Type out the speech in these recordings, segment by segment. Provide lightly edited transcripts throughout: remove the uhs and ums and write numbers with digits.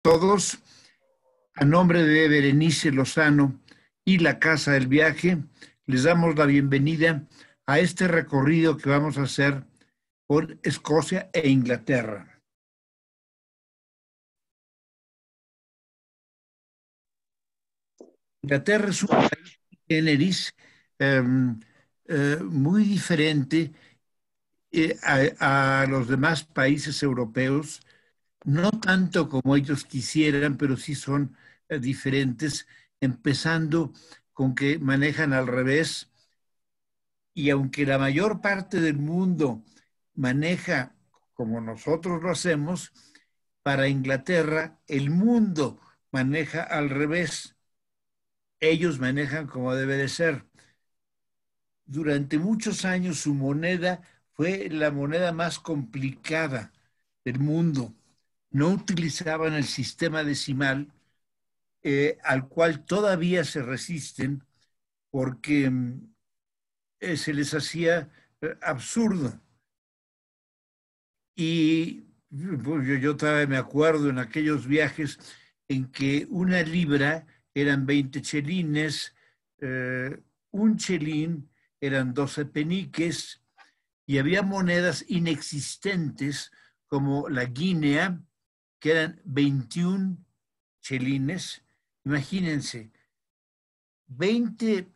Todos, a nombre de Berenice Lozano y la Casa del Viaje, les damos la bienvenida a este recorrido que vamos a hacer por Escocia e Inglaterra. Inglaterra es un país generis muy diferente a los demás países europeos, no tanto como ellos quisieran, pero sí son diferentes, empezando con que manejan al revés. Y aunque la mayor parte del mundo maneja como nosotros lo hacemos, para Inglaterra el mundo maneja al revés. Ellos manejan como debe de ser. Durante muchos años su moneda fue la moneda más complicada del mundo. No utilizaban el sistema decimal, al cual todavía se resisten porque se les hacía absurdo. Y pues, yo todavía me acuerdo en aquellos viajes en que una libra eran 20 chelines, un chelín eran 12 peniques, y había monedas inexistentes como la guinea, que eran 21 chelines. Imagínense, 20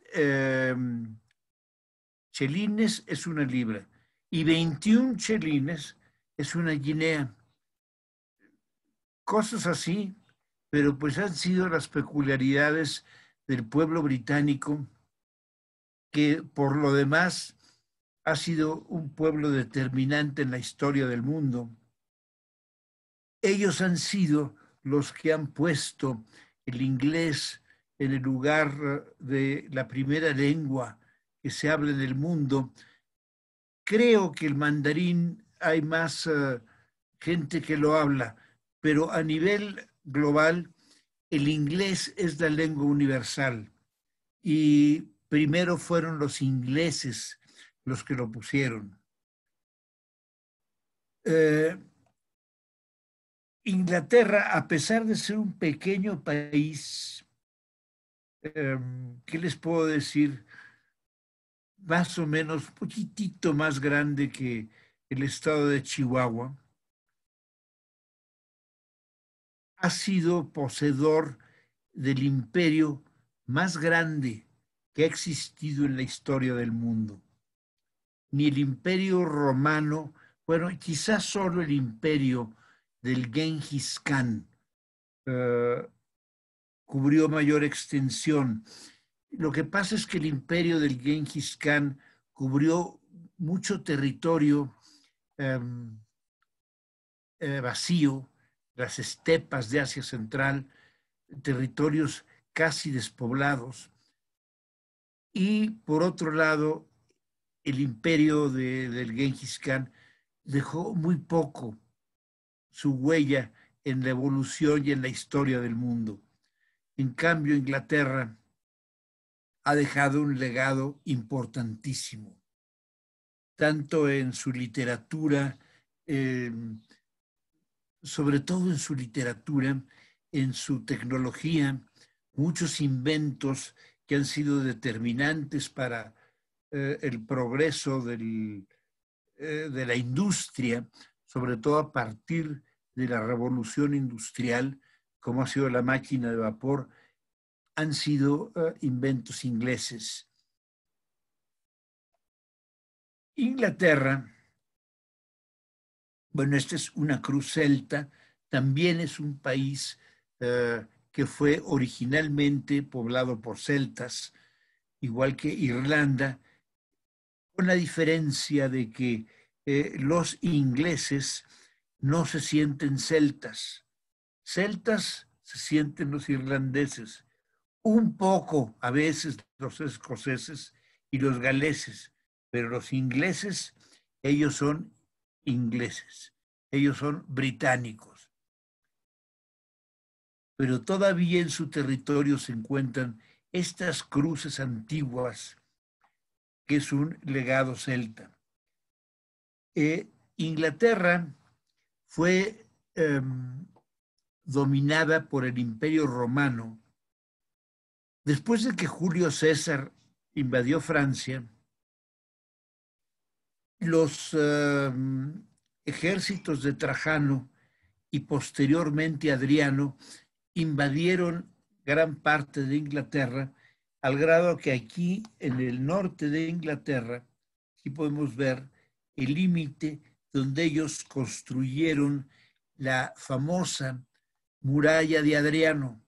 chelines es una libra y 21 chelines es una guinea. Cosas así, pero pues han sido las peculiaridades del pueblo británico, que por lo demás ha sido un pueblo determinante en la historia del mundo. Ellos han sido los que han puesto el inglés en el lugar de la primera lengua que se habla en el mundo. Creo que el mandarín hay más gente que lo habla, pero a nivel global el inglés es la lengua universal y primero fueron los ingleses los que lo pusieron. Eh, Inglaterra, a pesar de ser un pequeño país, ¿qué les puedo decir? Más o menos, un poquitito más grande que el estado de Chihuahua, ha sido poseedor del imperio más grande que ha existido en la historia del mundo. Ni el imperio romano, bueno, quizás solo el imperio del Genghis Khan cubrió mayor extensión. Lo que pasa es que el imperio del Genghis Khan cubrió mucho territorio eh, vacío, las estepas de Asia Central, territorios casi despoblados. Y por otro lado, el imperio del Genghis Khan dejó muy poco su huella en la evolución y en la historia del mundo. En cambio, Inglaterra ha dejado un legado importantísimo, tanto en su literatura, eh, sobre todo en su literatura, en su tecnología, muchos inventos que han sido determinantes para el progreso de la industria, sobre todo a partir de la revolución industrial, como ha sido la máquina de vapor, han sido inventos ingleses. Inglaterra, bueno, esta es una cruz celta, también es un país que fue originalmente poblado por celtas, igual que Irlanda, con la diferencia de que los ingleses no se sienten celtas. Celtas se sienten los irlandeses, un poco a veces los escoceses y los galeses, pero los ingleses, ellos son ingleses, ellos son británicos. Pero todavía en su territorio se encuentran estas cruces antiguas, que es un legado celta. Inglaterra fue dominada por el Imperio Romano. Después de que Julio César invadió Francia, los ejércitos de Trajano y posteriormente Adriano invadieron gran parte de Inglaterra, al grado que aquí en el norte de Inglaterra, aquí podemos ver el límite donde ellos construyeron la famosa muralla de Adriano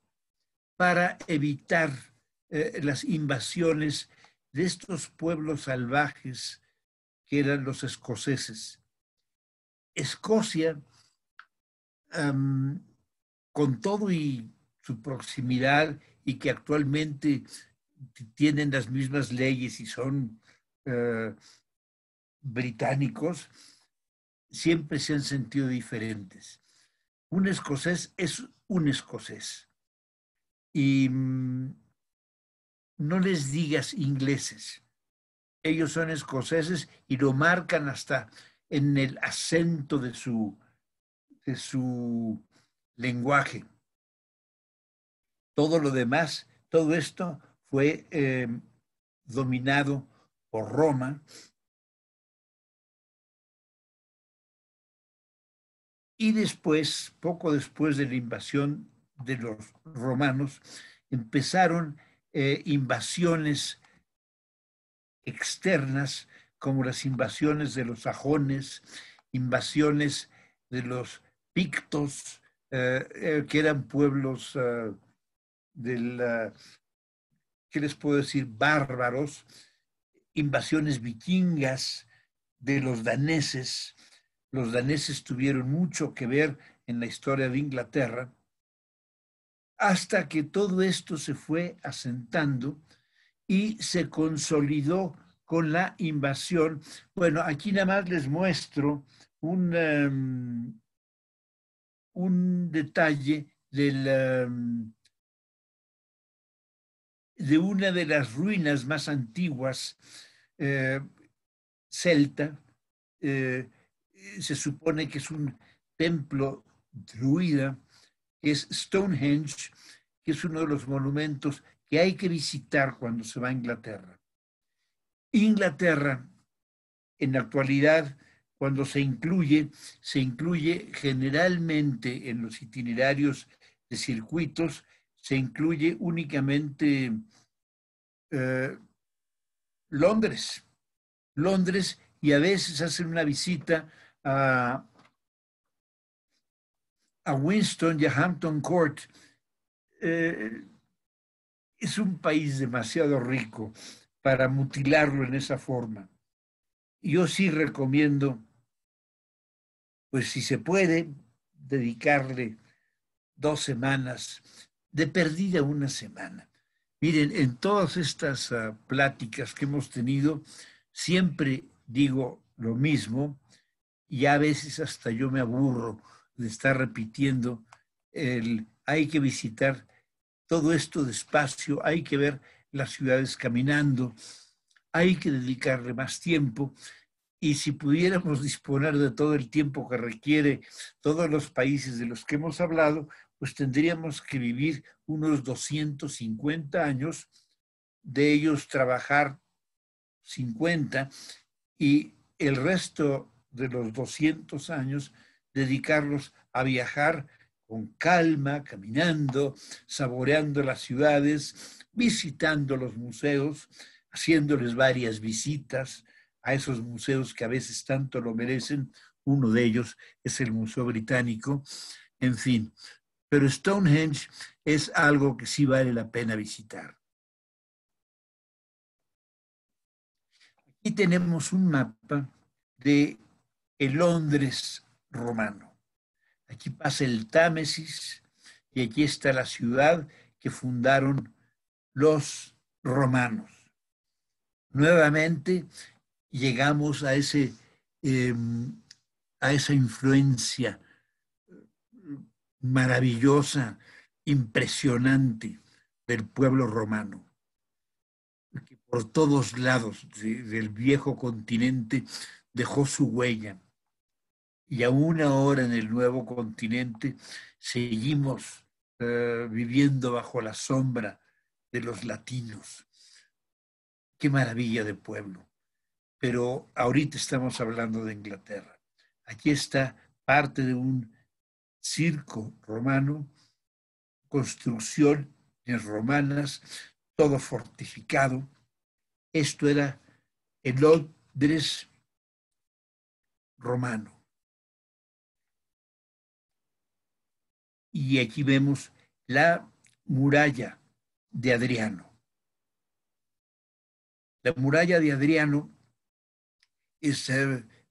para evitar las invasiones de estos pueblos salvajes que eran los escoceses. Escocia, con todo y su proximidad y que actualmente tienen las mismas leyes y son británicos, siempre se han sentido diferentes. Un escocés es un escocés. Y no les digas ingleses. Ellos son escoceses y lo marcan hasta en el acento de su lenguaje. Todo lo demás, todo esto fue dominado por Roma. Y después, poco después de la invasión de los romanos, empezaron invasiones externas, como las invasiones de los sajones, invasiones de los pictos, que eran pueblos ¿qué les puedo decir? Bárbaros, invasiones vikingas de los daneses. Los daneses tuvieron mucho que ver en la historia de Inglaterra, hasta que todo esto se fue asentando y se consolidó con la invasión. Bueno, aquí nada más les muestro un detalle de una de las ruinas más antiguas celta. Se supone que es un templo druida, que es Stonehenge, que es uno de los monumentos que hay que visitar cuando se va a Inglaterra. Inglaterra, en la actualidad, cuando se incluye generalmente en los itinerarios de circuitos, se incluye únicamente Londres, y a veces hacen una visita a Winston y a Hampton Court. Es un país demasiado rico para mutilarlo en esa forma. Yo sí recomiendo, pues si se puede, dedicarle 2 semanas, de perdida una semana. Miren, en todas estas pláticas que hemos tenido, siempre digo lo mismo y a veces hasta yo me aburro de estar repitiendo hay que visitar todo esto despacio, hay que ver las ciudades caminando, hay que dedicarle más tiempo. Y si pudiéramos disponer de todo el tiempo que requiere todos los países de los que hemos hablado, pues tendríamos que vivir unos 250 años, de ellos trabajar 50 y el resto de los 200 años dedicarlos a viajar con calma, caminando, saboreando las ciudades, visitando los museos, haciéndoles varias visitas a esos museos que a veces tanto lo merecen. Uno de ellos es el Museo Británico, en fin. Pero Stonehenge es algo que sí vale la pena visitar. Aquí tenemos un mapa de el Londres romano. Aquí pasa el Támesis y aquí está la ciudad que fundaron los romanos. Nuevamente llegamos a esa influencia maravillosa, impresionante del pueblo romano, que por todos lados del viejo continente dejó su huella. Y aún ahora en el nuevo continente seguimos viviendo bajo la sombra de los latinos. Qué maravilla de pueblo. Pero ahorita estamos hablando de Inglaterra. Aquí está parte de un circo romano, construcciones romanas, todo fortificado. Esto era el Londres romano. Y aquí vemos la muralla de Adriano. La muralla de Adriano es,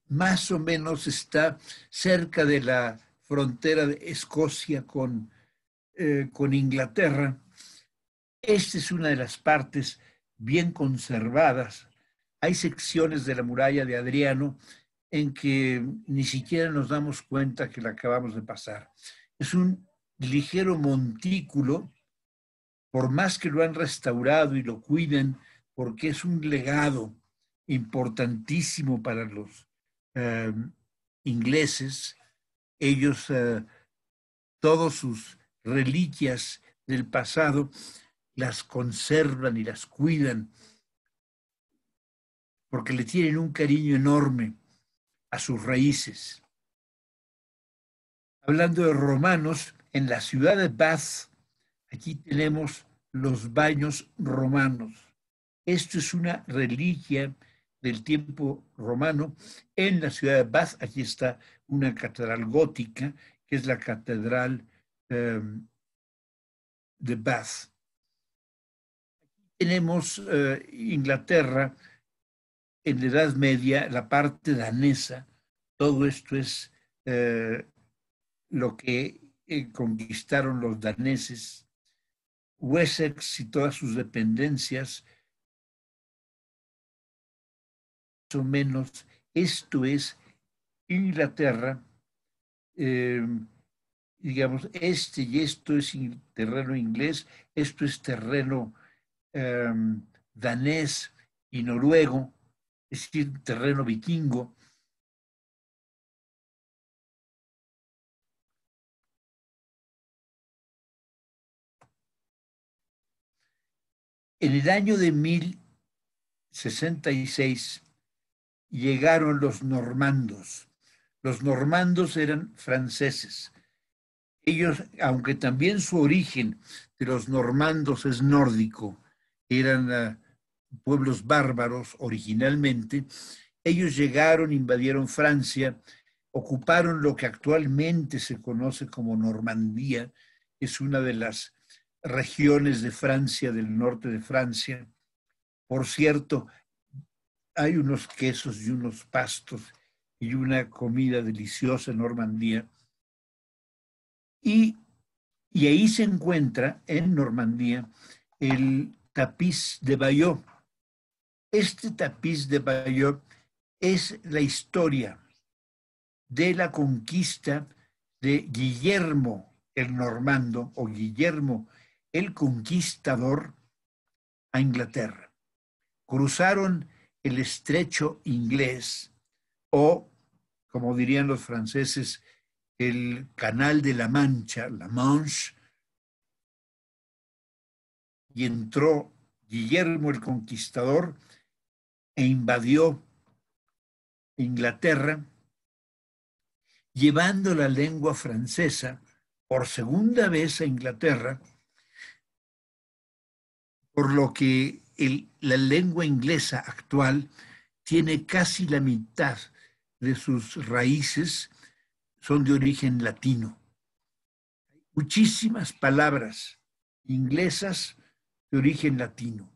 más o menos está cerca de la frontera de Escocia con Inglaterra. Esta es una de las partes bien conservadas. Hay secciones de la muralla de Adriano en que ni siquiera nos damos cuenta que la acabamos de pasar. Es un ligero montículo, por más que lo han restaurado y lo cuiden, porque es un legado importantísimo para los ingleses. Ellos, todas sus reliquias del pasado, las conservan y las cuidan, porque le tienen un cariño enorme a sus raíces. Hablando de romanos, en la ciudad de Bath, aquí tenemos los baños romanos. Esto es una reliquia del tiempo romano. En la ciudad de Bath, aquí está una catedral gótica, que es la catedral de Bath. Tenemos Inglaterra en la Edad Media, la parte danesa. Todo esto es lo que conquistaron los daneses. Wessex y todas sus dependencias, más o menos, esto es Inglaterra, digamos, y esto es terreno inglés, esto es terreno danés y noruego, es decir, terreno vikingo. En el año de 1066 llegaron los normandos. Los normandos eran franceses. Ellos, aunque también su origen de los normandos es nórdico, eran pueblos bárbaros originalmente, ellos llegaron, invadieron Francia, ocuparon lo que actualmente se conoce como Normandía, es una de las regiones de Francia, del norte de Francia. Por cierto, hay unos quesos y unos pastos y una comida deliciosa en Normandía. Y ahí se encuentra en Normandía el tapiz de Bayeux. Este tapiz de Bayeux es la historia de la conquista de Guillermo el Normando o Guillermo el Conquistador a Inglaterra. Cruzaron el estrecho inglés o, como dirían los franceses, el Canal de la Mancha, la Manche, y entró Guillermo el Conquistador e invadió Inglaterra, llevando la lengua francesa por segunda vez a Inglaterra, por lo que la lengua inglesa actual tiene casi la mitad de sus raíces, son de origen latino. Muchísimas palabras inglesas de origen latino.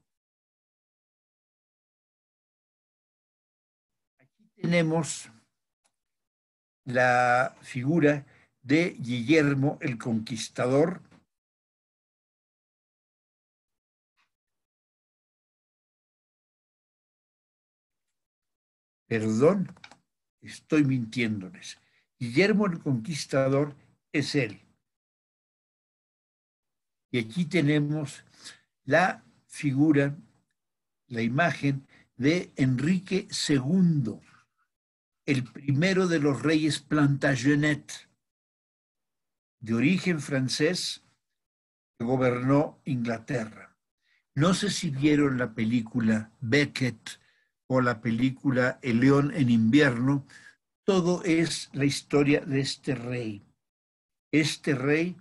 Aquí tenemos la figura de Guillermo el Conquistador. Perdón, estoy mintiéndoles. Guillermo el Conquistador es él. Y aquí tenemos la figura, la imagen de Enrique II, el primero de los reyes Plantagenet. de origen francés que gobernó Inglaterra. No sé si vieron la película Becket o la película El León en invierno. Todo es la historia de este rey. Este rey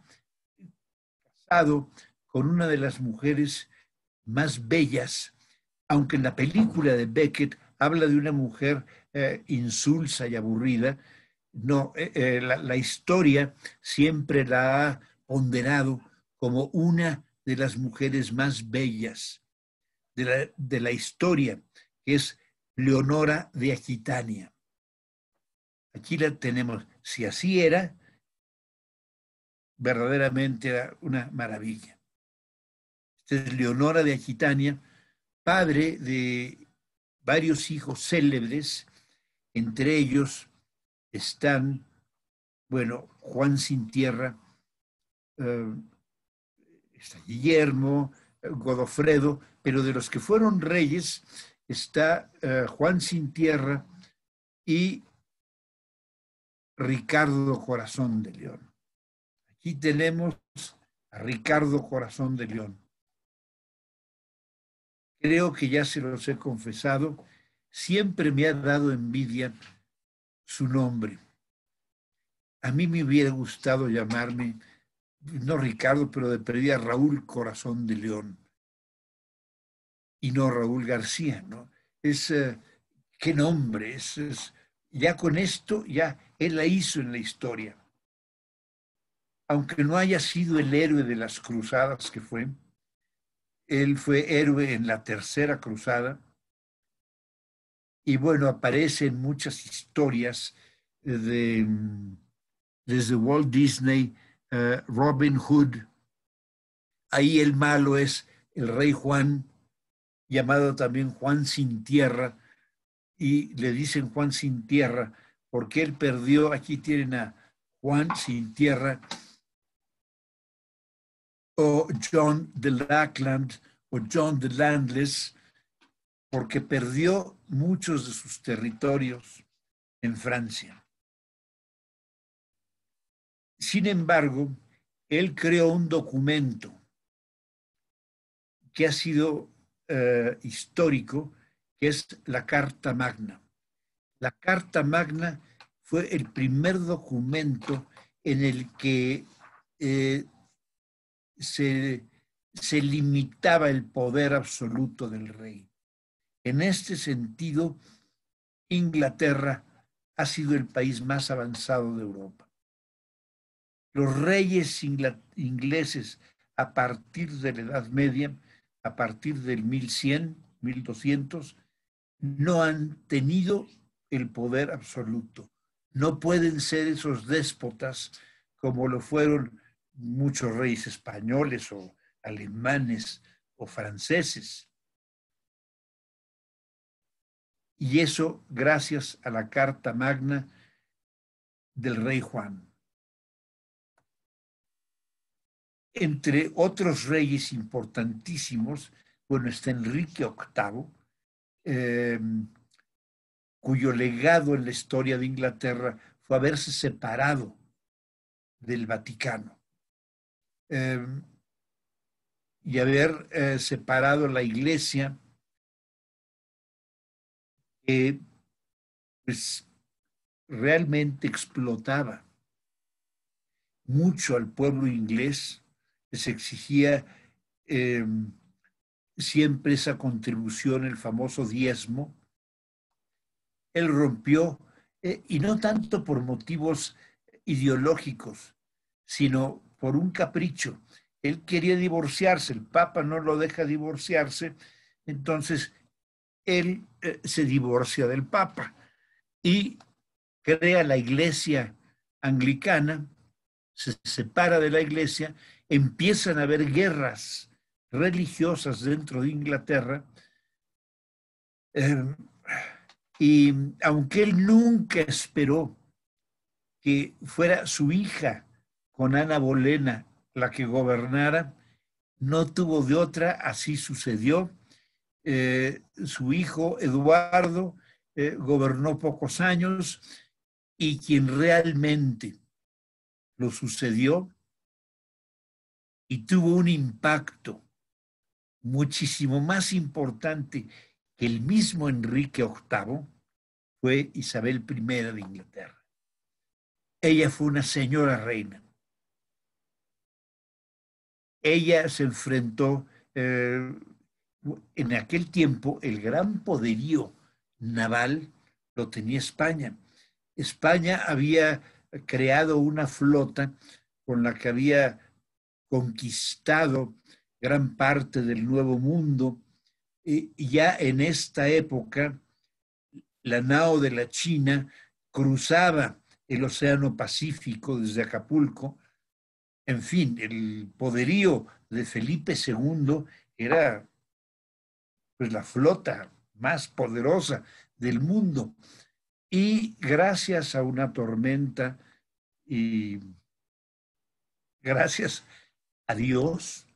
casado con una de las mujeres más bellas, aunque en la película de Becket habla de una mujer insulsa y aburrida, no, la historia siempre la ha ponderado como una de las mujeres más bellas de la historia, que es Leonora de Aquitania. Aquí la tenemos. Si así era, verdaderamente era una maravilla. Esta es Leonora de Aquitania, padre de varios hijos célebres, entre ellos están, bueno, Juan sin tierra, está Guillermo, Godofredo, pero de los que fueron reyes está Juan sin tierra y Ricardo Corazón de León. Aquí tenemos a Ricardo Corazón de León. Creo que ya se los he confesado, siempre me ha dado envidia su nombre. A mí me hubiera gustado llamarme, no Ricardo, pero de perdida Raúl Corazón de León y no Raúl García, ¿no? Qué nombre, ya con esto, ya él la hizo en la historia. Aunque no haya sido el héroe de las cruzadas que fue, él fue héroe en la tercera cruzada y bueno, aparece en muchas historias desde Walt Disney, Robin Hood. Ahí el malo es el rey Juan, llamado también Juan sin tierra, y le dicen Juan sin tierra porque él perdió. Aquí tienen a Juan sin tierra, o John de Lackland, o John de Landless, porque perdió muchos de sus territorios en Francia. Sin embargo, él creó un documento que ha sido histórico, que es la Carta Magna. La Carta Magna fue el primer documento en el que se limitaba el poder absoluto del rey. En este sentido, Inglaterra ha sido el país más avanzado de Europa. Los reyes ingleses a partir de la Edad Media, a partir del 1100, 1200, no han tenido el poder absoluto. No pueden ser esos déspotas como lo fueron muchos reyes españoles o alemanes o franceses. Y eso gracias a la Carta Magna del rey Juan. Entre otros reyes importantísimos, bueno, está Enrique VIII, cuyo legado en la historia de Inglaterra fue haberse separado del Vaticano y haber separado la iglesia que pues, realmente explotaba mucho al pueblo inglés, les exigía siempre esa contribución, el famoso diezmo. Él rompió, y no tanto por motivos ideológicos, sino por un capricho. Él quería divorciarse, el Papa no lo deja divorciarse, entonces él se divorcia del Papa y crea la iglesia anglicana, se separa de la iglesia, empiezan a haber guerras religiosas dentro de Inglaterra, y aunque él nunca esperó que fuera su hija con Ana Bolena la que gobernara, no tuvo de otra, así sucedió. Su hijo Eduardo gobernó pocos años y quien realmente lo sucedió y tuvo un impacto muchísimo más importante que el mismo Enrique VIII, fue Isabel I de Inglaterra. Ella fue una señora reina. Ella se enfrentó, en aquel tiempo, el gran poderío naval lo tenía España. España había creado una flota con la que había conquistado gran parte del Nuevo Mundo, y ya en esta época la nao de la China cruzaba el Océano Pacífico desde Acapulco. En fin, el poderío de Felipe II era pues la flota más poderosa del mundo. Y gracias a una tormenta y gracias a Dios,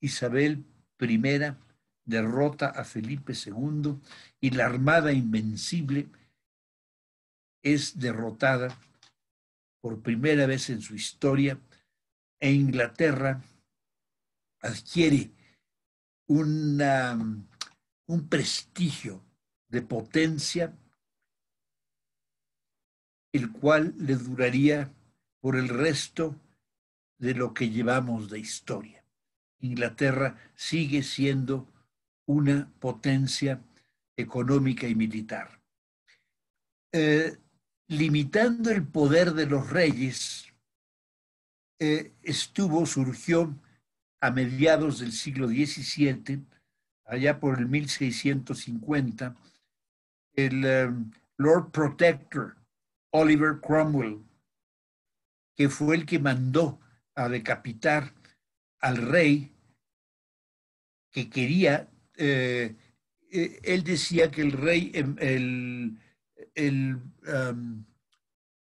Isabel I derrota a Felipe II y la Armada Invencible es derrotada por primera vez en su historia, e Inglaterra adquiere un prestigio de potencia, el cual le duraría por el resto de lo que llevamos de historia. Inglaterra sigue siendo una potencia económica y militar. Limitando el poder de los reyes, surgió a mediados del siglo XVII, allá por el 1650, el Lord Protector, Oliver Cromwell, que fue el que mandó a decapitar al rey que quería, él decía que el rey,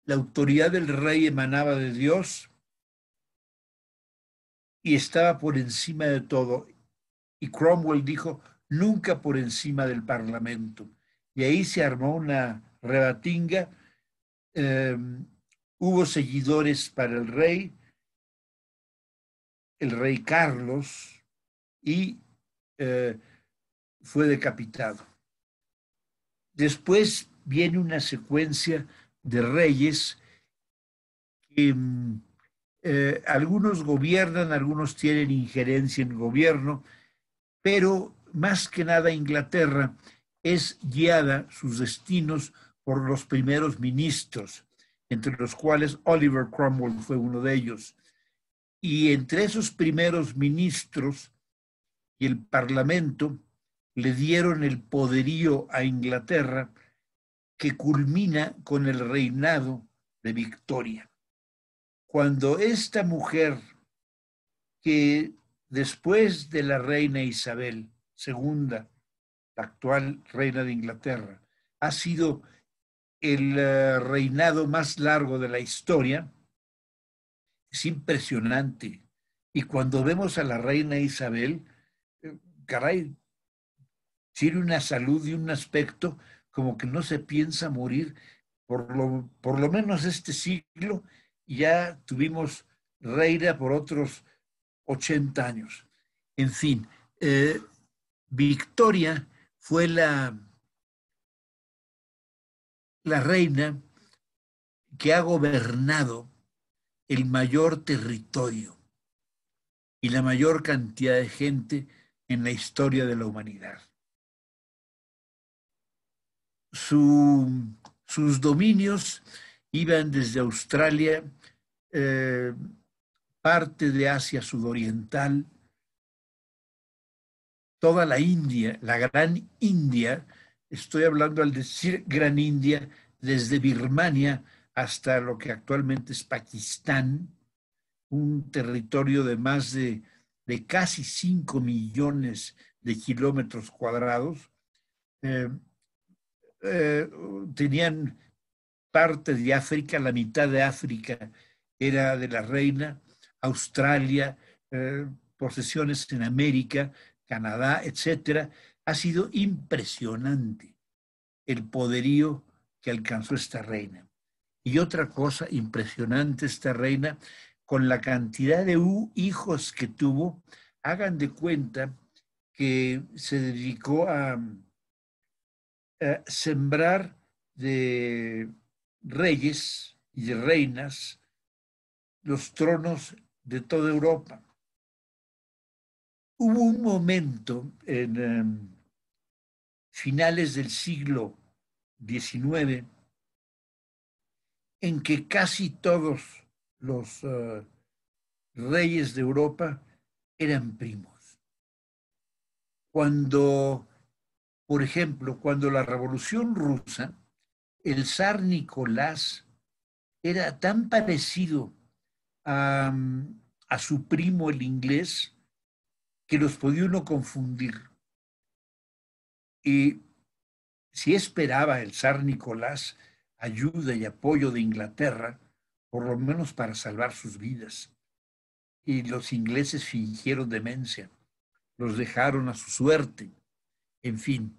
la autoridad del rey emanaba de Dios y estaba por encima de todo. Y Cromwell dijo, nunca por encima del Parlamento. Y ahí se armó una rebatinga. Hubo seguidores para el rey Carlos, y fue decapitado. Después viene una secuencia de reyes que algunos gobiernan, algunos tienen injerencia en el gobierno, pero más que nada Inglaterra es guiada sus destinos por los primeros ministros, entre los cuales Oliver Cromwell fue uno de ellos. Y entre esos primeros ministros y el Parlamento le dieron el poderío a Inglaterra, que culmina con el reinado de Victoria. Cuando esta mujer, que después de la reina Isabel II, la actual reina de Inglaterra, ha sido el reinado más largo de la historia, es impresionante. Y cuando vemos a la reina Isabel, caray, tiene una salud y un aspecto como que no se piensa morir. Por lo menos este siglo ya tuvimos reina por otros 80 años. En fin, Victoria fue la reina que ha gobernado el mayor territorio y la mayor cantidad de gente en la historia de la humanidad. Sus dominios iban desde Australia, parte de Asia sudoriental, toda la India, la Gran India. Estoy hablando, al decir Gran India, desde Birmania hasta lo que actualmente es Pakistán, un territorio de más de casi 5 millones de kilómetros cuadrados. Tenían parte de África, la mitad de África era de la reina, Australia, posesiones en América, Canadá, etcétera. Ha sido impresionante el poderío que alcanzó esta reina. Y otra cosa impresionante, esta reina con la cantidad de hijos que tuvo, hagan de cuenta que se dedicó a sembrar de reyes y de reinas los tronos de toda Europa. Hubo un momento en finales del siglo XIX en que casi todos los reyes de Europa eran primos. Cuando, por ejemplo, cuando la Revolución Rusa, el zar Nicolás era tan parecido a, a su primo el inglés que los podía uno confundir. Y si esperaba el zar Nicolás ayuda y apoyo de Inglaterra, por lo menos para salvar sus vidas. Y los ingleses fingieron demencia, los dejaron a su suerte. En fin,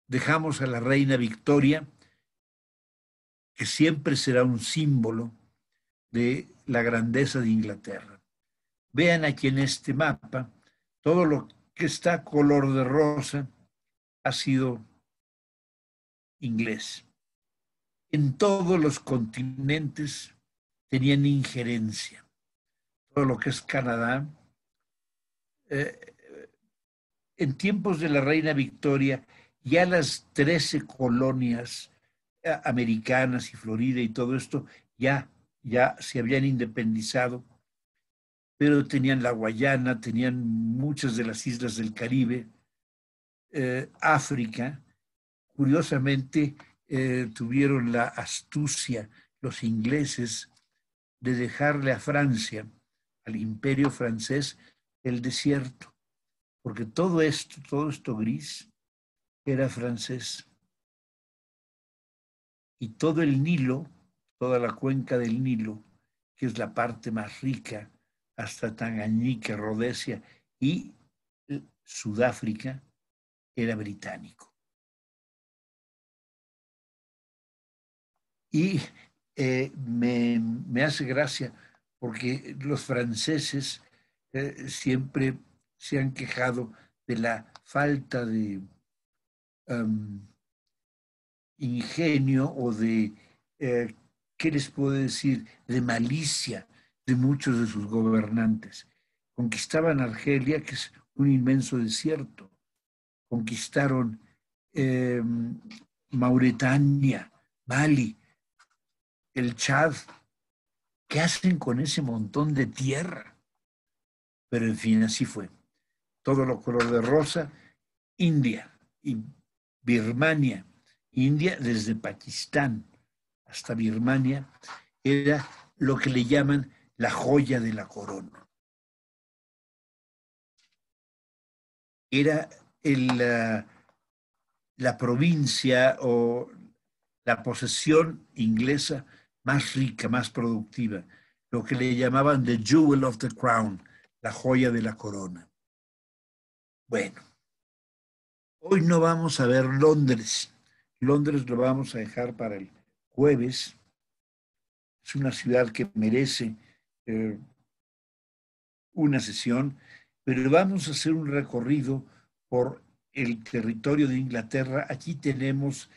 dejamos a la reina Victoria, que siempre será un símbolo de la grandeza de Inglaterra. Vean aquí en este mapa, todo lo que está color de rosa ha sido inglés. En todos los continentes tenían injerencia. Todo lo que es Canadá. En tiempos de la reina Victoria, ya las 13 colonias americanas y Florida y todo esto ya se habían independizado, pero tenían la Guayana, tenían muchas de las islas del Caribe, África. Curiosamente, tuvieron la astucia los ingleses de dejarle a Francia, al imperio francés, el desierto, porque todo esto gris, era francés. Y todo el Nilo, toda la cuenca del Nilo, que es la parte más rica, hasta Tangañique, Rodesia y Sudáfrica, era británico. Y me hace gracia porque los franceses siempre se han quejado de la falta de ingenio o de, ¿qué les puedo decir?, de malicia de muchos de sus gobernantes. Conquistaban Argelia, que es un inmenso desierto. Conquistaron eh, Mauritania, Mali, el Chad. ¿Qué hacen con ese montón de tierra? Pero en fin, así fue. Todo lo color de rosa, India y Birmania. India desde Pakistán hasta Birmania era lo que le llaman la joya de la corona. Era la provincia o la posesión inglesa más rica, más productiva, lo que le llamaban the jewel of the crown, la joya de la corona. Bueno, hoy no vamos a ver Londres. Londres lo vamos a dejar para el jueves. Es una ciudad que merece una sesión, pero vamos a hacer un recorrido por el territorio de Inglaterra. Aquí tenemos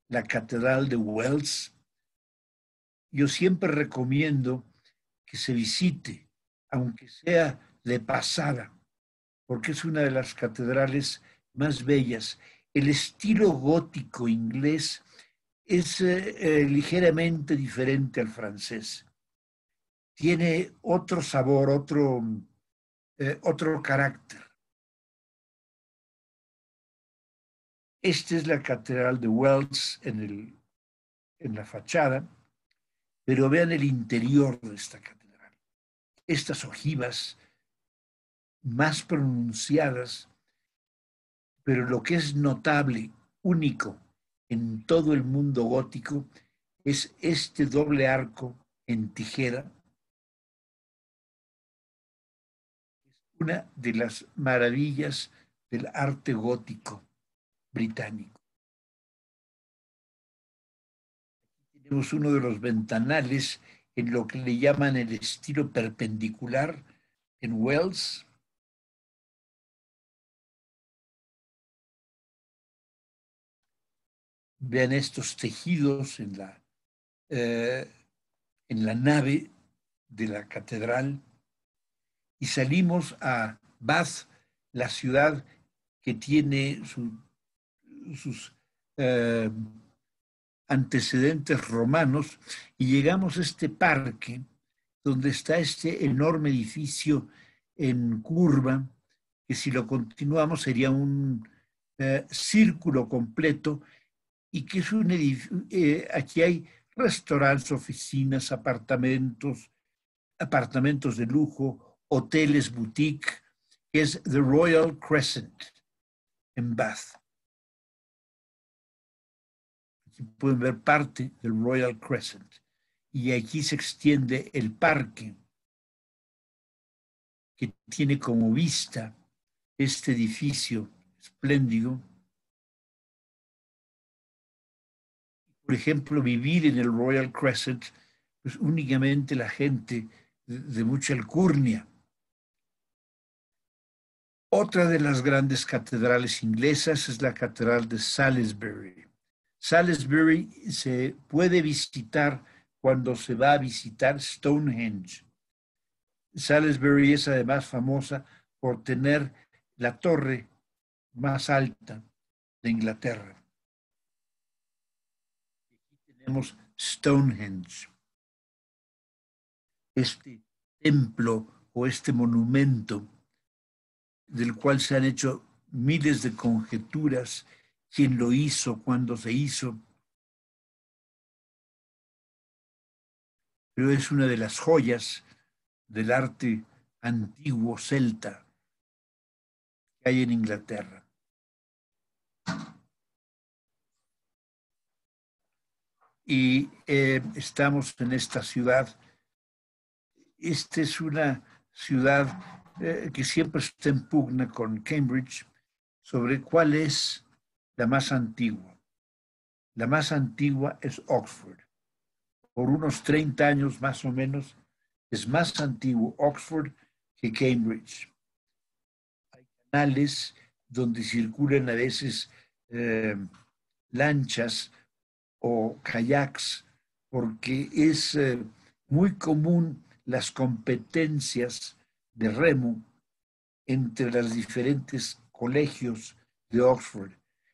la Catedral de Wells. Yo siempre recomiendo que se visite, aunque sea de pasada, porque es una de las catedrales más bellas. El estilo gótico inglés es ligeramente diferente al francés. Tiene otro sabor, otro carácter. Esta es la Catedral de Wells en la fachada, pero vean el interior de esta catedral. Estas ojivas más pronunciadas, pero lo que es notable, único en todo el mundo gótico, es este doble arco en tijera. Es una de las maravillas del arte gótico británico. Tenemos uno de los ventanales en lo que le llaman el estilo perpendicular en Wells. Vean estos tejidos en la nave de la catedral y salimos a Bath, la ciudad que tiene sus antecedentes romanos, y llegamos a este parque donde está este enorme edificio en curva, que si lo continuamos sería un círculo completo, y que es un edificio, aquí hay restaurantes, oficinas, apartamentos de lujo, hoteles, boutique, que es The Royal Crescent en Bath. Aquí pueden ver parte del Royal Crescent. Y aquí se extiende el parque, que tiene como vista este edificio espléndido. Por ejemplo, vivir en el Royal Crescent, pues únicamente la gente de mucha alcurnia. Otra de las grandes catedrales inglesas es la Catedral de Salisbury. Salisbury se puede visitar cuando se va a visitar Stonehenge. Salisbury es además famosa por tener la torre más alta de Inglaterra. Aquí tenemos Stonehenge, este templo o este monumento del cual se han hecho miles de conjeturas, quién lo hizo, cuándo se hizo, pero es una de las joyas del arte antiguo celta que hay en Inglaterra. Y estamos en esta ciudad. Esta es una ciudad que siempre está en pugna con Cambridge sobre cuál es la más antigua. La más antigua es Oxford. Por unos 30 años más o menos es más antiguo Oxford que Cambridge. Hay canales donde circulan a veces lanchas o kayaks, porque es muy común las competencias de remo entre los diferentes colegios de Oxford.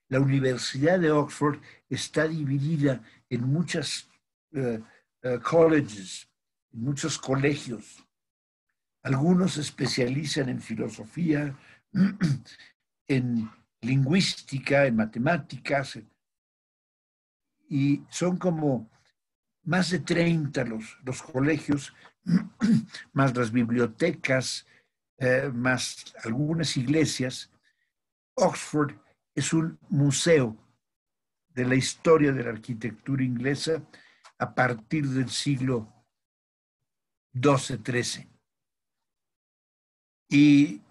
La Universidad de Oxford está dividida en muchos colleges, en muchos colegios. Algunos se especializan en filosofía, en lingüística, en matemáticas, y son como más de 30 los colegios, más las bibliotecas, más algunas iglesias. Oxford es un museo de la historia de la arquitectura inglesa a partir del siglo XII-XIII. Y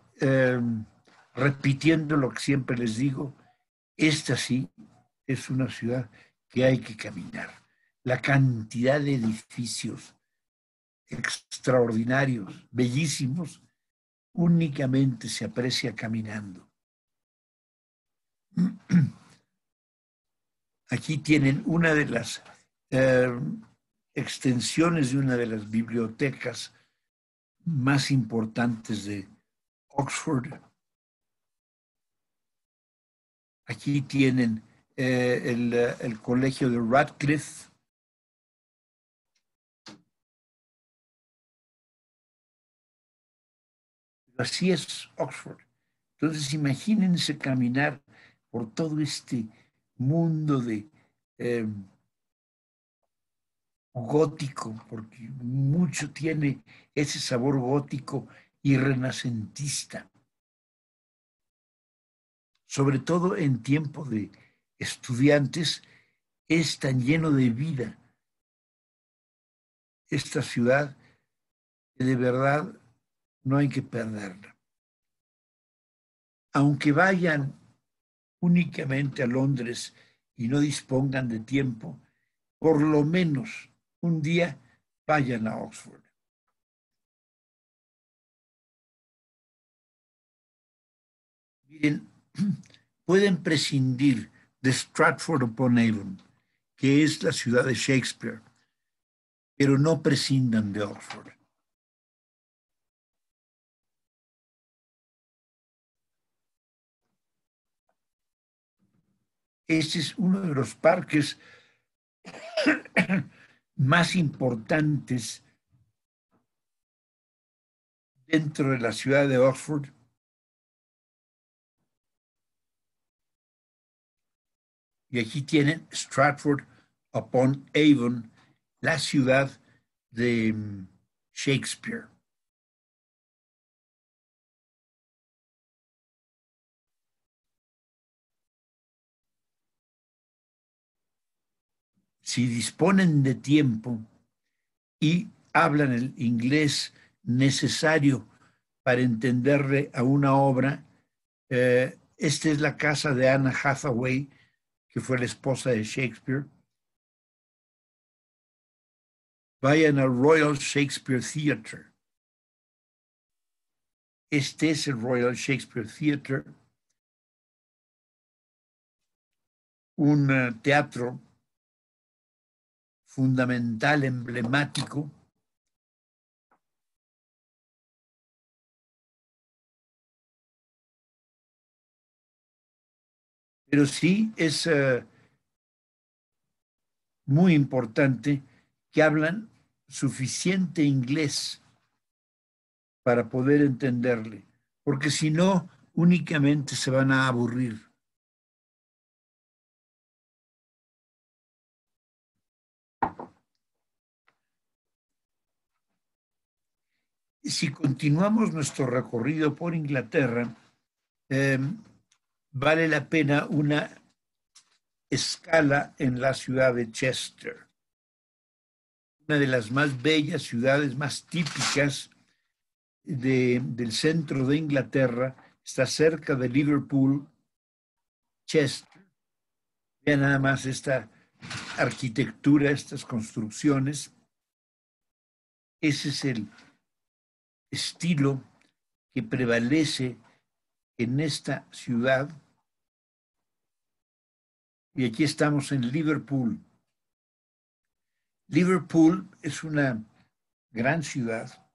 repitiendo lo que siempre les digo, esta sí es una ciudad que hay que caminar. La cantidad de edificios extraordinarios, bellísimos, únicamente se aprecia caminando. Aquí tienen una de las extensiones de una de las bibliotecas más importantes de Oxford. Aquí tienen el colegio de Radcliffe. Así es Oxford. Entonces, imagínense caminar por todo este mundo de gótico, porque mucho tiene ese sabor gótico y renacentista, sobre todo en tiempo de estudiantes. Es tan lleno de vida esta ciudad que de verdad no hay que perderla. Aunque vayan únicamente a Londres y no dispongan de tiempo, por lo menos un día vayan a Oxford. Miren, pueden prescindir de Stratford-upon-Avon, que es la ciudad de Shakespeare, pero no prescindan de Oxford. Este es uno de los parques más importantes dentro de la ciudad de Oxford. Y aquí tienen Stratford-upon-Avon, la ciudad de Shakespeare. Si disponen de tiempo y hablan el inglés necesario para entenderle a una obra, esta es la casa de Anna Hathaway, que fue la esposa de Shakespeare. Vayan al Royal Shakespeare Theatre. Este es el Royal Shakespeare Theatre, un teatro fundamental, emblemático, pero sí es muy importante que hablan suficiente inglés para poder entenderle, porque si no, únicamente se van a aburrir. Si continuamos nuestro recorrido por Inglaterra, eh, vale la pena una escala en la ciudad de Chester, una de las más bellas ciudades, más típicas del centro de Inglaterra, está cerca de Liverpool, Chester. Vean nada más esta arquitectura, estas construcciones. Ese es el estilo que prevalece en esta ciudad. Y aquí estamos en Liverpool. Liverpool es una gran ciudad.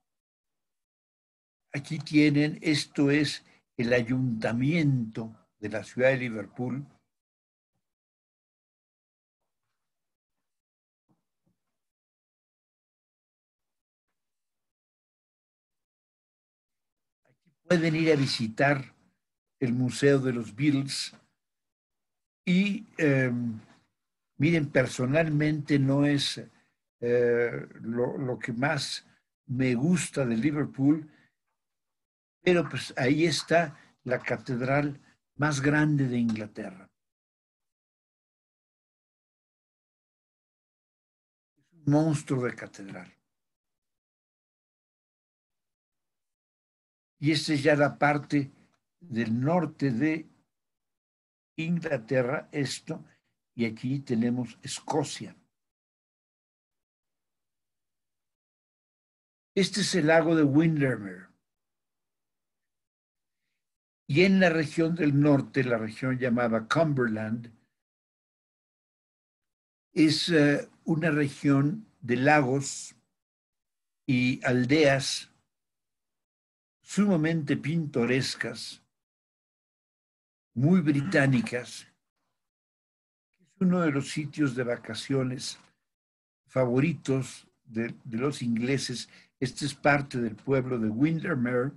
Aquí tienen, esto es el ayuntamiento de la ciudad de Liverpool. Aquí pueden ir a visitar el Museo de los Beatles y miren, personalmente no es lo que más me gusta de Liverpool, pero pues ahí está la catedral más grande de Inglaterra. Es un monstruo de catedral. Y esta es ya la parte del norte de Inglaterra, esto, y aquí tenemos Escocia. Este es el lago de Windermere. Y en la región del norte, la región llamada Cumberland, es una región de lagos y aldeas sumamente pintorescas, muy británicas. Es uno de los sitios de vacaciones favoritos de los ingleses. Este es parte del pueblo de Windermere.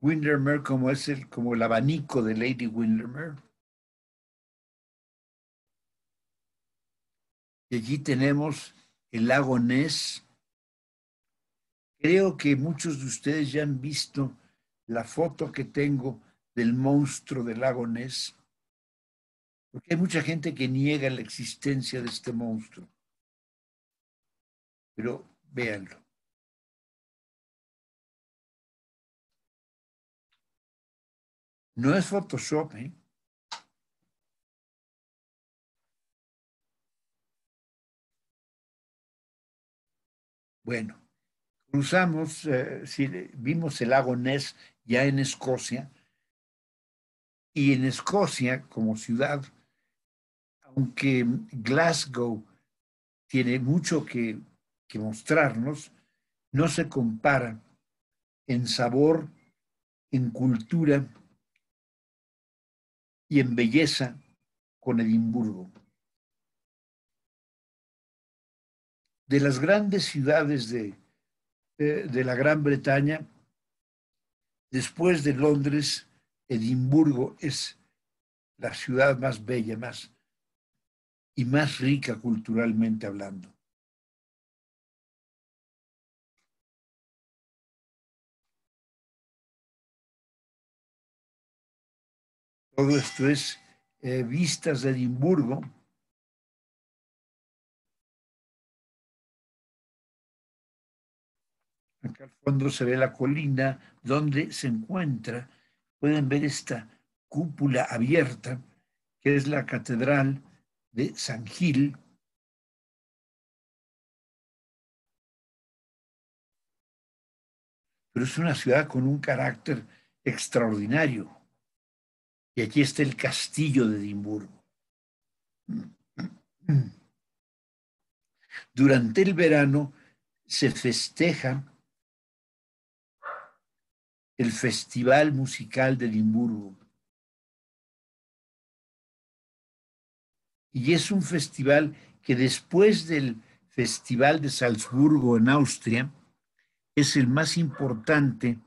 Windermere como es como el abanico de Lady Windermere. Y allí tenemos el lago Ness. Creo que muchos de ustedes ya han visto la foto que tengo del monstruo del lago Ness, porque hay mucha gente que niega la existencia de este monstruo. Pero véanlo. No es Photoshop, ¿eh? Bueno, cruzamos, vimos el lago Ness ya en Escocia, y en Escocia como ciudad, aunque Glasgow tiene mucho que mostrarnos, no se compara en sabor, en cultura y en belleza con Edimburgo. De las grandes ciudades de la Gran Bretaña, después de Londres, Edimburgo es la ciudad más bella, y más rica culturalmente hablando. Todo esto es vistas de Edimburgo. Acá al fondo se ve la colina donde se encuentra. Pueden ver esta cúpula abierta, que es la Catedral de San Gil. Pero es una ciudad con un carácter extraordinario. Y aquí está el castillo de Edimburgo. Durante el verano se festeja el Festival Musical de Edimburgo. Y es un festival que después del Festival de Salzburgo en Austria, es el más importante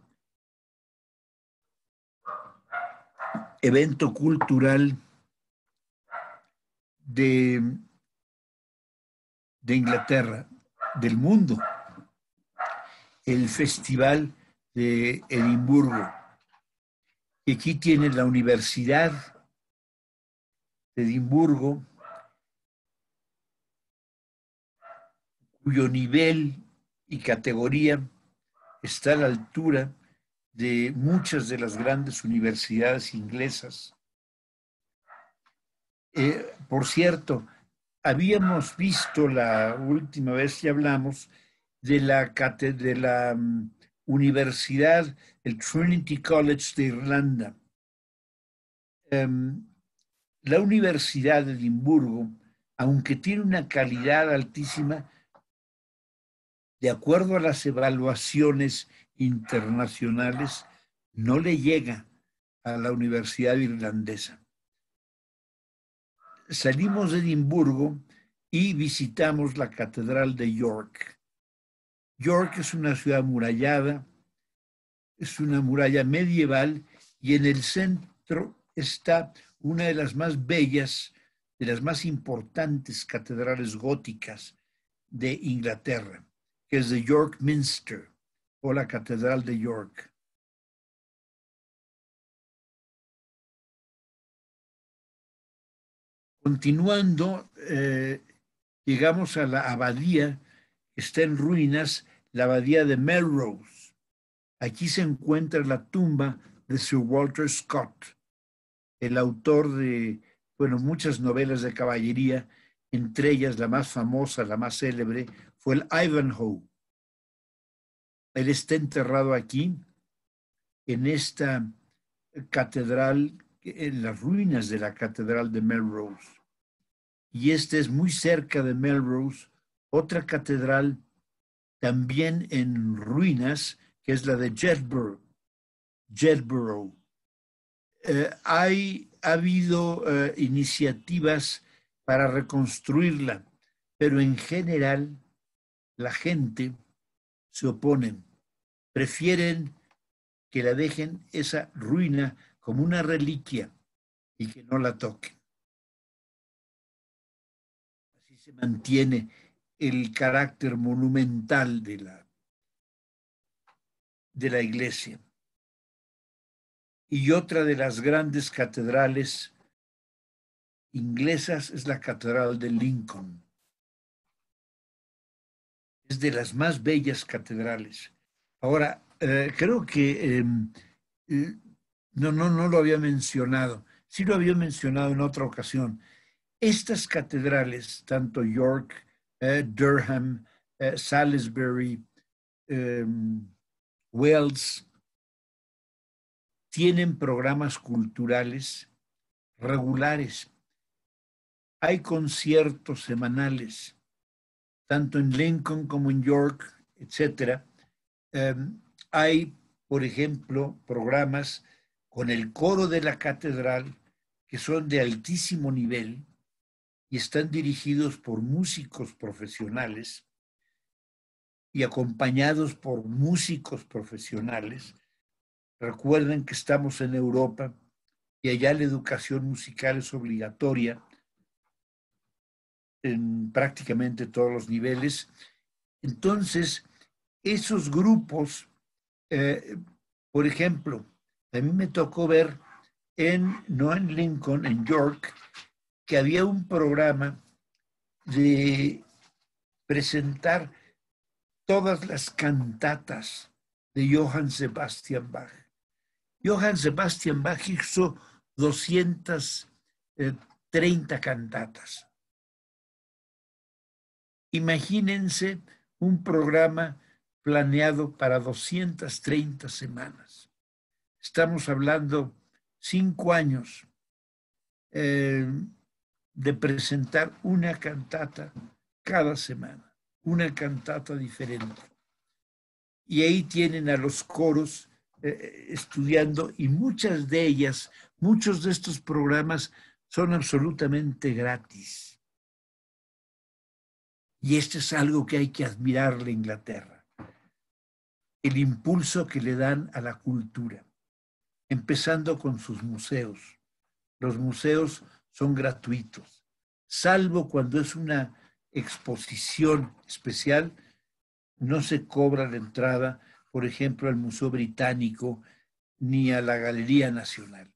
evento cultural de Inglaterra, del mundo, el Festival de Edimburgo. Y aquí tiene la Universidad de Edimburgo, cuyo nivel y categoría está a la altura de muchas de las grandes universidades inglesas. Por cierto, habíamos visto la última vez que hablamos de la universidad, el Trinity College de Irlanda. La Universidad de Edimburgo, aunque tiene una calidad altísima, de acuerdo a las evaluaciones internacionales, no le llega a la Universidad Irlandesa. Salimos de Edimburgo y visitamos la Catedral de York. York es una ciudad amurallada, es una muralla medieval, y en el centro está una de las más bellas, de las más importantes catedrales góticas de Inglaterra, que es de York Minster, o la Catedral de York. Continuando, llegamos a la abadía, que está en ruinas, la abadía de Melrose. Aquí se encuentra la tumba de Sir Walter Scott, el autor de, bueno, muchas novelas de caballería, entre ellas la más famosa, la más célebre, fue el Ivanhoe. Él está enterrado aquí, en esta catedral, en las ruinas de la catedral de Melrose. Y este es muy cerca de Melrose, otra catedral también en ruinas, que es la de Jedburgh. Ha habido iniciativas para reconstruirla, pero en general la gente se opone. Prefieren que la dejen esa ruina como una reliquia y que no la toquen. Así se mantiene el carácter monumental de la iglesia. Y otra de las grandes catedrales inglesas es la Catedral de Lincoln. Es de las más bellas catedrales. Ahora, creo que no lo había mencionado. Sí lo había mencionado en otra ocasión. Estas catedrales, tanto York, Durham, Salisbury, Wells, tienen programas culturales regulares. Hay conciertos semanales, tanto en Lincoln como en York, etcétera. Hay, por ejemplo, programas con el coro de la catedral que son de altísimo nivel y están dirigidos por músicos profesionales y acompañados por músicos profesionales. Recuerden que estamos en Europa y allá la educación musical es obligatoria en prácticamente todos los niveles. Entonces, esos grupos, por ejemplo, a mí me tocó ver no en Lincoln, en York, que había un programa de presentar todas las cantatas de Johann Sebastian Bach. Johann Sebastian Bach hizo 230 cantatas. Imagínense un programa planeado para 230 semanas. Estamos hablando 5 años de presentar una cantata cada semana, una cantata diferente. Y ahí tienen a los coros estudiando y muchas de ellas, muchos de estos programas son absolutamente gratis. Y esto es algo que hay que admirarle a Inglaterra. El impulso que le dan a la cultura, empezando con sus museos. Los museos son gratuitos, salvo cuando es una exposición especial, no se cobra la entrada, por ejemplo, al Museo Británico ni a la Galería Nacional.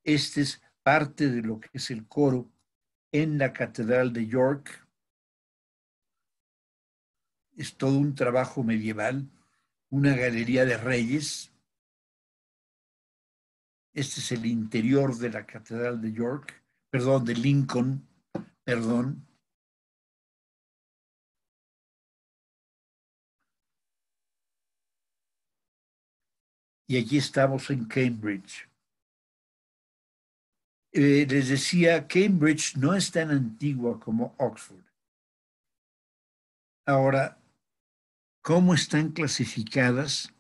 Este es parte de lo que es el coro en la Catedral de York. Es todo un trabajo medieval, una galería de reyes. Este es el interior de la Catedral de York, perdón, de Lincoln, perdón. Y allí estamos en Cambridge. Les decía, Cambridge no es tan antigua como Oxford. Ahora, ¿cómo están clasificadas?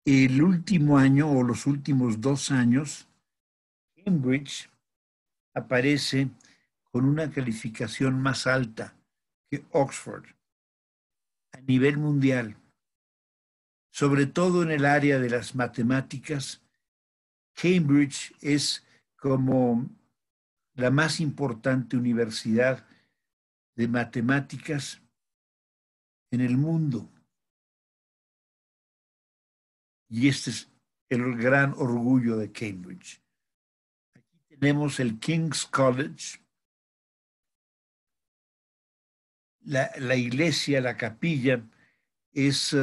El último año o los últimos 2 años, Cambridge aparece con una calificación más alta que Oxford a nivel mundial, sobre todo en el área de las matemáticas. Cambridge es como la más importante universidad de matemáticas en el mundo. Y este es el gran orgullo de Cambridge. Aquí tenemos el King's College, la iglesia, la capilla, es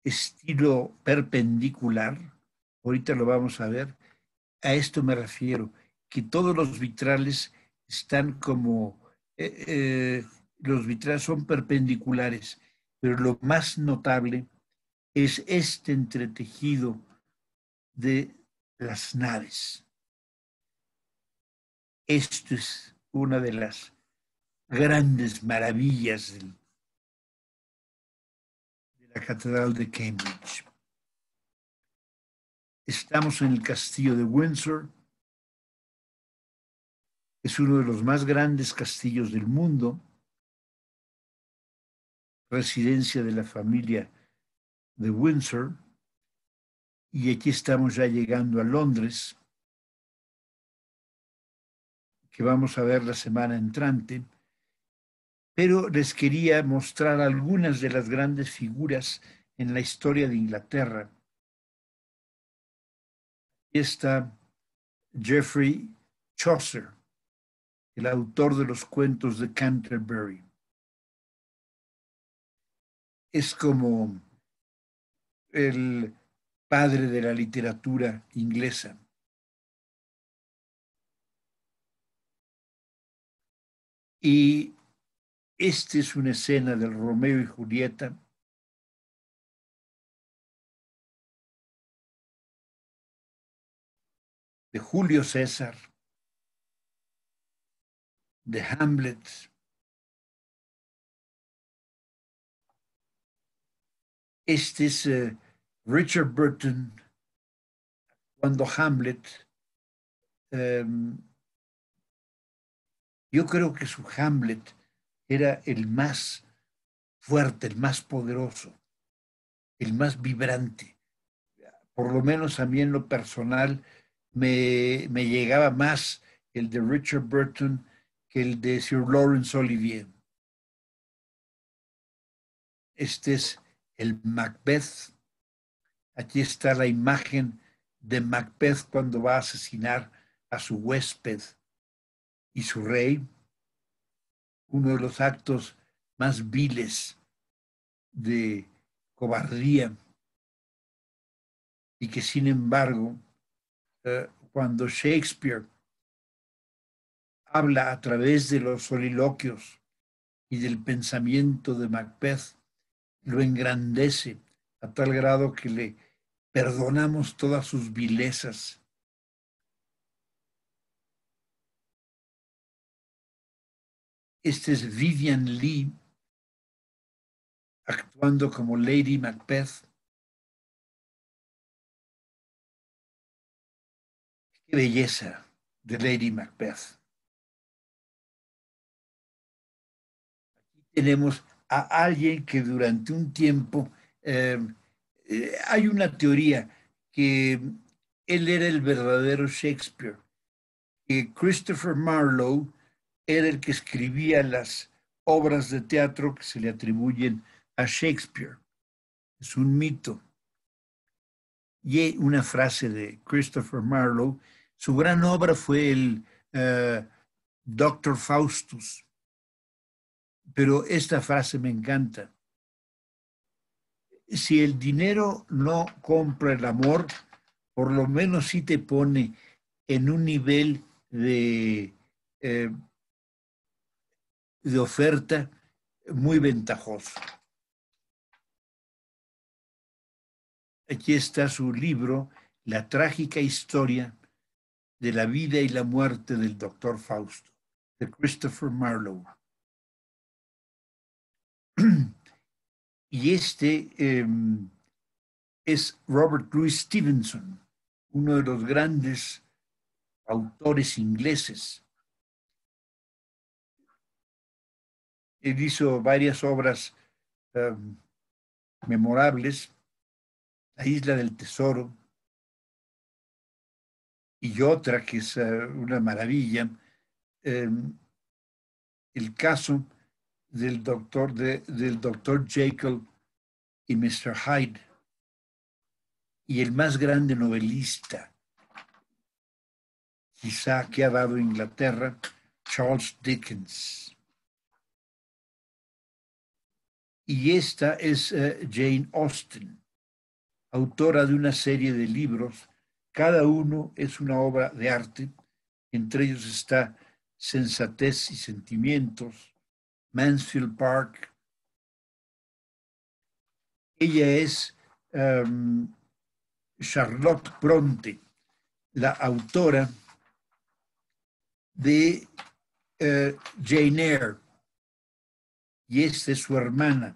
estilo perpendicular. Ahorita lo vamos a ver. A esto me refiero, que todos los vitrales están como, los vitrales son perpendiculares, pero lo más notable es este entretejido de las naves. Esto es una de las grandes maravillas de la Catedral de Cambridge. Estamos en el castillo de Windsor. Es uno de los más grandes castillos del mundo, residencia de la familia de Windsor. Y aquí estamos ya llegando a Londres, que vamos a ver la semana entrante. Pero les quería mostrar algunas de las grandes figuras en la historia de Inglaterra. Aquí está Geoffrey Chaucer, el autor de los cuentos de Canterbury. Es como el padre de la literatura inglesa. Y Esta es una escena del Romeo y Julieta. De Julio César, de Hamlet. Este es Richard Burton cuando Hamlet. Yo creo que su Hamlet era el más fuerte, el más poderoso, el más vibrante. Por lo menos a mí en lo personal me llegaba más el de Richard Burton que el de Sir Laurence Olivier. Este es el Macbeth. Aquí está la imagen de Macbeth cuando va a asesinar a su huésped y su rey, uno de los actos más viles de cobardía y que sin embargo, cuando Shakespeare habla a través de los soliloquios y del pensamiento de Macbeth, lo engrandece a tal grado que le perdonamos todas sus vilezas. Este es Vivian Leigh actuando como Lady Macbeth. Qué belleza de Lady Macbeth. Tenemos a alguien que durante un tiempo, hay una teoría que él era el verdadero Shakespeare, que Christopher Marlowe era el que escribía las obras de teatro que se le atribuyen a Shakespeare. Es un mito. Y una frase de Christopher Marlowe, su gran obra fue el Doctor Faustus, pero esta frase me encanta. Si el dinero no compra el amor, por lo menos sí te pone en un nivel de oferta muy ventajoso. Aquí está su libro, La trágica historia de la vida y la muerte del doctor Fausto, de Christopher Marlowe. Y este es Robert Louis Stevenson, uno de los grandes autores ingleses. Él hizo varias obras memorables, La Isla del Tesoro, y otra que es una maravilla, el caso del doctor Jekyll y Mr. Hyde, y el más grande novelista quizá que ha dado Inglaterra, Charles Dickens. Y esta es Jane Austen, autora de una serie de libros. Cada uno es una obra de arte. Entre ellos está Sensatez y Sentimientos, Mansfield Park. Ella es Charlotte Bronte, la autora de Jane Eyre, y esta es su hermana.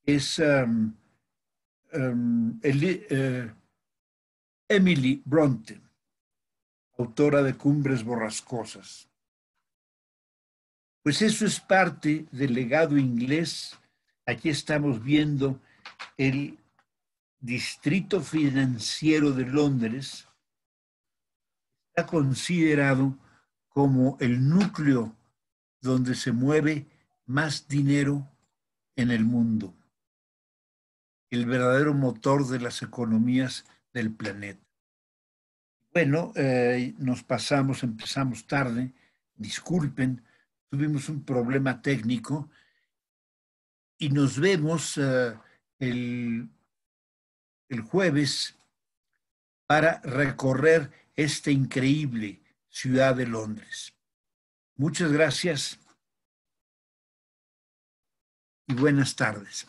Es Emily Bronte, autora de Cumbres Borrascosas. Pues eso es parte del legado inglés. Aquí estamos viendo el distrito financiero de Londres. Está considerado como el núcleo donde se mueve más dinero en el mundo, el verdadero motor de las economías del planeta. Bueno, empezamos tarde, disculpen, tuvimos un problema técnico y nos vemos el jueves para recorrer esta increíble ciudad de Londres. Muchas gracias y buenas tardes.